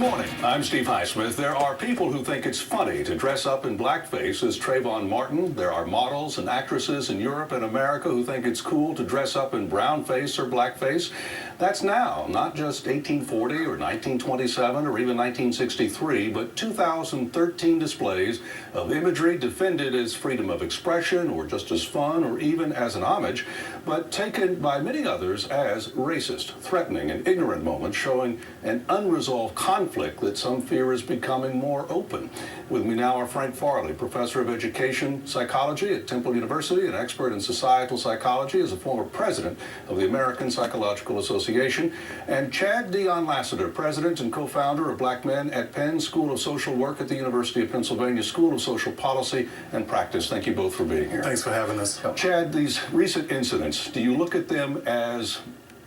morning. I'm Steve Highsmith. There are people who think it's funny to dress up in blackface as Trayvon Martin. There are models and actresses in Europe and America who think it's cool to dress up in brownface or blackface. That's now, not just 1840 or 1927 or even 1963, but 2013 displays of imagery defended as freedom of expression or just as fun or even as an homage, but taken by many others as racist, threatening, and ignorant moments showing an unresolved conflict that some fear is becoming more open. With me now are Frank Farley, professor of education psychology at Temple University, an expert in societal psychology, as a former president of the American Psychological Association, and Dion Lassiter, president and co-founder of Black Men at Penn School of Social Work at the University of Pennsylvania School of Social Policy and Practice. Thank you both for being here. Thanks for having us. Chad, these recent incidents, do you look at them as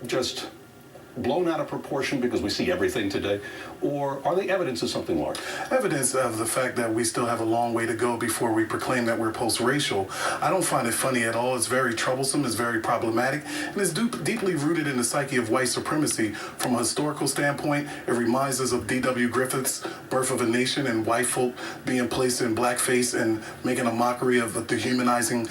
just blown out of proportion because we see everything today, or are they evidence of something larger? Evidence of the fact that we still have a long way to go before we proclaim that we're post-racial. I don't find it funny at all. It's very troublesome, it's very problematic, and it's deeply rooted in the psyche of white supremacy. From a historical standpoint, it reminds us of D.W. Griffith's Birth of a Nation and white folk being placed in blackface and making a mockery of the dehumanizing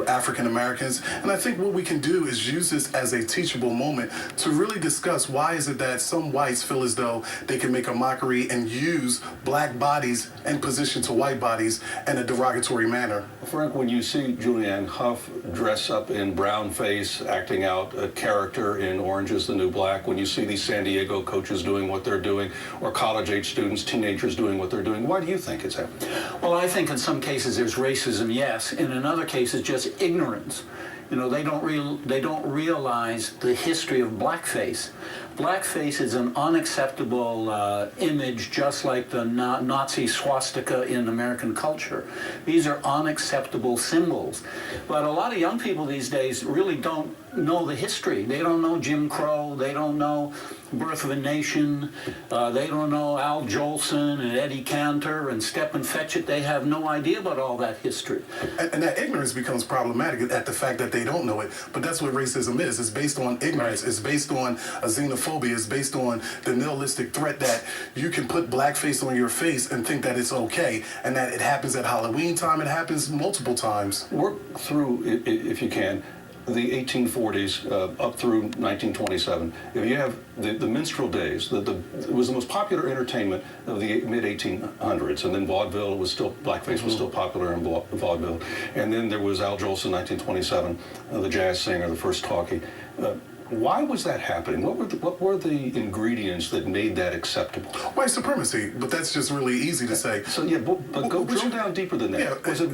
African Americans. And I think what we can do is use this as a teachable moment to really discuss why is it that some whites feel as though they can make a mockery and use black bodies in position to white bodies in a derogatory manner. Frank, when you see Julianne Hough dress up in brown face, acting out a character in Orange is the New Black, when you see these San Diego coaches doing what they're doing, or college-age students, teenagers doing what they're doing, why do you think it's happening? Well, I think in some cases there's racism, yes. In other cases, just ignorance. You know, they don't realize the history of blackface. Blackface is an unacceptable image, just like the Nazi swastika in American culture. These are unacceptable symbols. But a lot of young people these days really don't know the history. They don't know Jim Crow. They don't know Birth of a Nation. They don't know Al Jolson and Eddie Cantor and Stepin Fetchit. They have no idea about all that history. And that ignorance becomes problematic at the fact that they don't know it. But that's what racism is. It's based on ignorance. Right. It's based on a xenophobia. It's based on the nihilistic threat that you can put blackface on your face and think that it's okay, and that it happens at Halloween time. It happens multiple times. Work through, if you can, the 1840s up through 1927. If you have the minstrel days, it was the most popular entertainment of the mid-1800s, and then vaudeville was still, blackface was still popular in vaudeville. And then there was Al Jolson, 1927, the jazz singer, the first talkie. Why was that happening? What were the ingredients that made that acceptable? White supremacy, but that's just really easy to say. So yeah, but go drill down deeper than that. Yeah, was it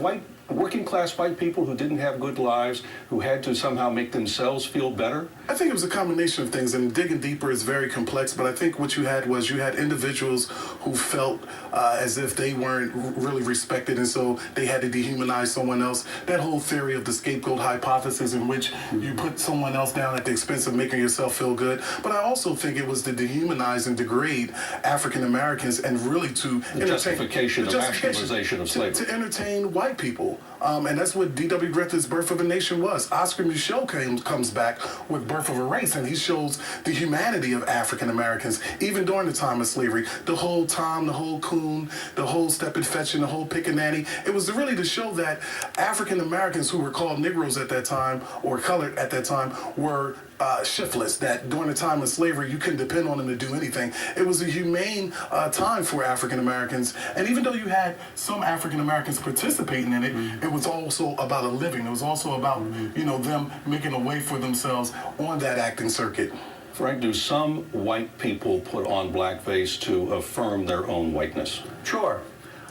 working class white people who didn't have good lives, who had to somehow make themselves feel better? I think it was a combination of things, and digging deeper is very complex, but I think what you had individuals who felt as if they weren't really respected, and so they had to dehumanize someone else. That whole theory of the scapegoat hypothesis, in which you put someone else down at the expense of making yourself feel good. But I also think it was to dehumanize and degrade African Americans, and really to justification of nationalization of slavery. To entertain white people. And that's what D.W. Griffith's Birth of a Nation was. Oscar Micheaux comes back with Birth of a Race, and he shows the humanity of African Americans, even during the time of slavery. The whole Tom, the whole Coon, the whole Stepin Fetchit, the whole Pickaninny. It was really to show that African Americans, who were called Negroes at that time, or colored at that time, were shiftless, that during the time of slavery you couldn't depend on them to do anything. It was a humane time for African Americans, and even though you had some African Americans participating in it, it was also about a living. It was also about them making a way for themselves on that acting circuit. Frank, do some white people put on blackface to affirm their own whiteness? Sure.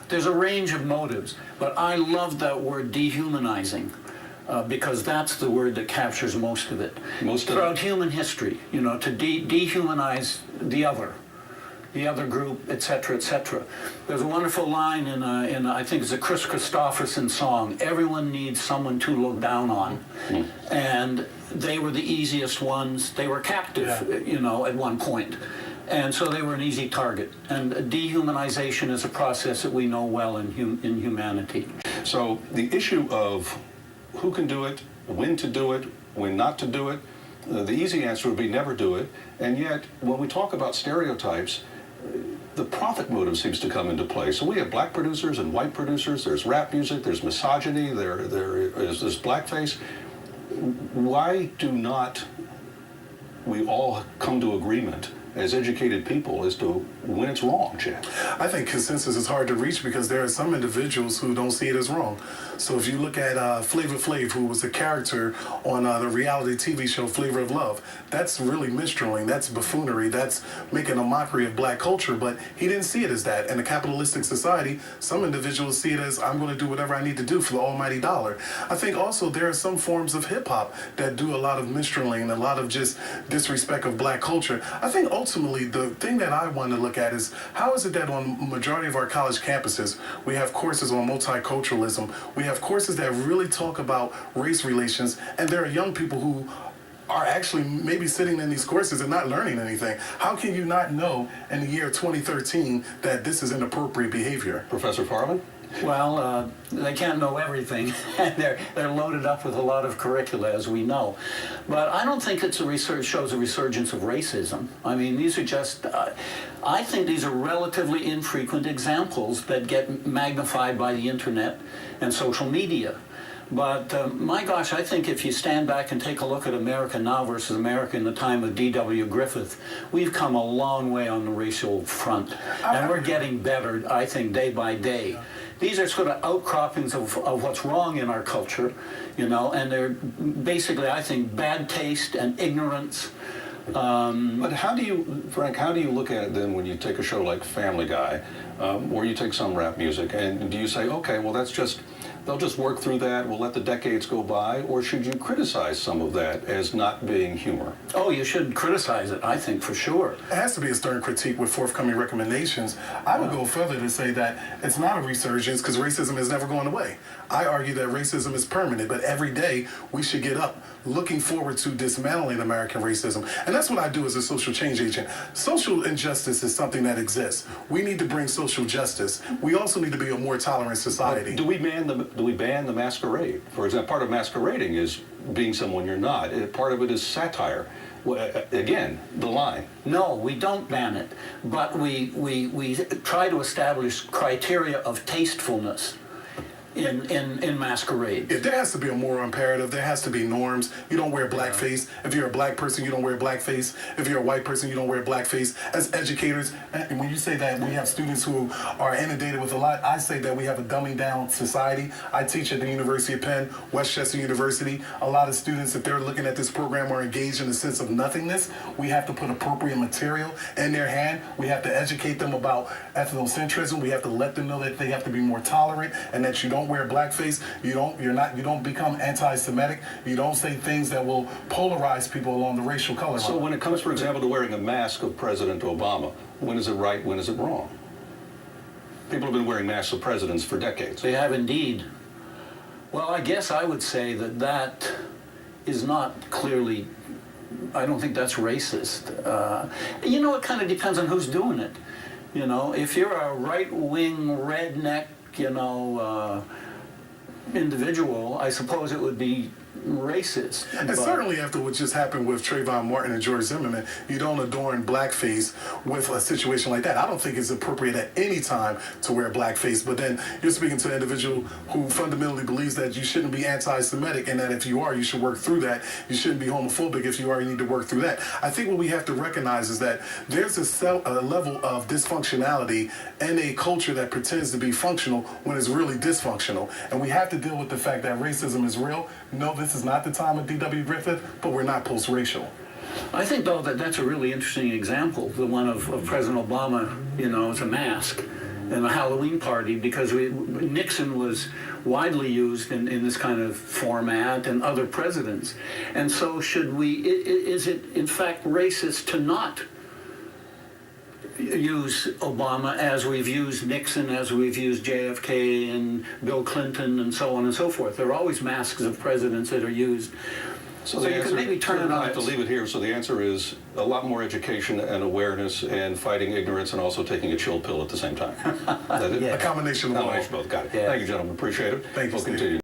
There's a range of motives, but I love that word dehumanizing. Because that's the word that captures most of it. Throughout human history, to dehumanize the other group, etc., etc. There's a wonderful line in I think it's a Chris Christopherson song. Everyone needs someone to look down on, and they were the easiest ones. They were captive, at one point. And so they were an easy target. And dehumanization is a process that we know well in humanity. So the issue of who can do it, when to do it, when not to do it, the easy answer would be never do it. And yet, when we talk about stereotypes, the profit motive seems to come into play. So we have black producers and white producers. There's rap music. There's misogyny. There is blackface. Why do not we all come to agreement as educated people as to when it's wrong, Chad? I think consensus is hard to reach because there are some individuals who don't see it as wrong. So if you look at Flavor Flav, who was a character on the reality TV show Flavor of Love, that's really minstrelling, that's buffoonery, that's making a mockery of black culture, but he didn't see it as that. In a capitalistic society, some individuals see it as, I'm going to do whatever I need to do for the almighty dollar. I think also there are some forms of hip-hop that do a lot of minstrelling and a lot of just disrespect of black culture. I think ultimately the thing that I want to look at is how is it that on majority of our college campuses we have courses on multiculturalism, we have courses that really talk about race relations, and there are young people who are actually maybe sitting in these courses and not learning anything. How can you not know in the year 2013 that this is inappropriate behavior? Professor Farley? Well, they can't know everything, and they're loaded up with a lot of curricula, as we know. But I don't think shows a resurgence of racism. I mean, these are just, I think these are relatively infrequent examples that get magnified by the internet and social media. But my gosh, I think if you stand back and take a look at America now versus America in the time of D.W. Griffith, we've come a long way on the racial front. And we're getting better, I think, day by day. These are sort of outcroppings of what's wrong in our culture, you know, and they're basically, I think, bad taste and ignorance. But how do you, Frank, how do you look at it then when you take a show like Family Guy, or you take some rap music, and do you say, okay, well, that's just, they'll just work through that, we'll let the decades go by, or should you criticize some of that as not being humor? Oh, you should criticize it, I think, for sure. It has to be a stern critique with forthcoming recommendations. I would go further to say that it's not a resurgence because racism is never going away. I argue that racism is permanent, but every day we should get up looking forward to dismantling American racism. And that's what I do as a social change agent. Social injustice is something that exists. We need to bring social justice. We also need to be a more tolerant society. Do we ban the masquerade? For example, part of masquerading is being someone you're not. Part of it is satire. Again, the line. No, we don't ban it, but we try to establish criteria of tastefulness in masquerade. If there has to be a moral imperative, there has to be norms. You don't wear blackface. If you're a black person, you don't wear blackface. If you're a white person, you don't wear blackface. As educators, and when you say that we have students who are inundated with a lot, I say that we have a dumbing down society. I teach at the University of Penn, Westchester University. A lot of students, if they're looking at this program, are engaged in a sense of nothingness. We have to put appropriate material in their hand. We have to educate them about ethnocentrism. We have to let them know that they have to be more tolerant and that you don't wear blackface, you don't become anti-Semitic, you don't say things that will polarize people along the racial color line. So when it comes, for example, to wearing a mask of President Obama, when is it right, when is it wrong? People have been wearing masks of presidents for decades. They have indeed. Well, I guess I would say that is not clearly, I don't think that's racist. You know, it kind of depends on who's doing it. You know, if you're a right-wing redneck, you know, individual, I suppose it would be racist. And certainly after what just happened with Trayvon Martin and George Zimmerman, you don't adorn blackface with a situation like that. I don't think it's appropriate at any time to wear blackface, but then you're speaking to an individual who fundamentally believes that you shouldn't be anti-Semitic and that if you are, you should work through that. You shouldn't be homophobic. If you are, you need to work through that. I think what we have to recognize is that there's a level of dysfunctionality in a culture that pretends to be functional when it's really dysfunctional. And we have to deal with the fact that racism is real. No, this is not the time of D.W. Griffith, but we're not post-racial. I think, though, that that's a really interesting example, the one of President Obama, you know, as a mask and a Halloween party, because Nixon was widely used in this kind of format and other presidents. And so is it in fact racist to not use Obama as we've used Nixon, as we've used JFK and Bill Clinton and so on and so forth? There are always masks of presidents that are used. So you could maybe turn it on. I have to leave it here. So the answer is a lot more education and awareness and fighting ignorance and also taking a chill pill at the same time. A combination of all. Both. Got it. Yeah. Thank you, gentlemen. Appreciate it. Thank you, We'll continue.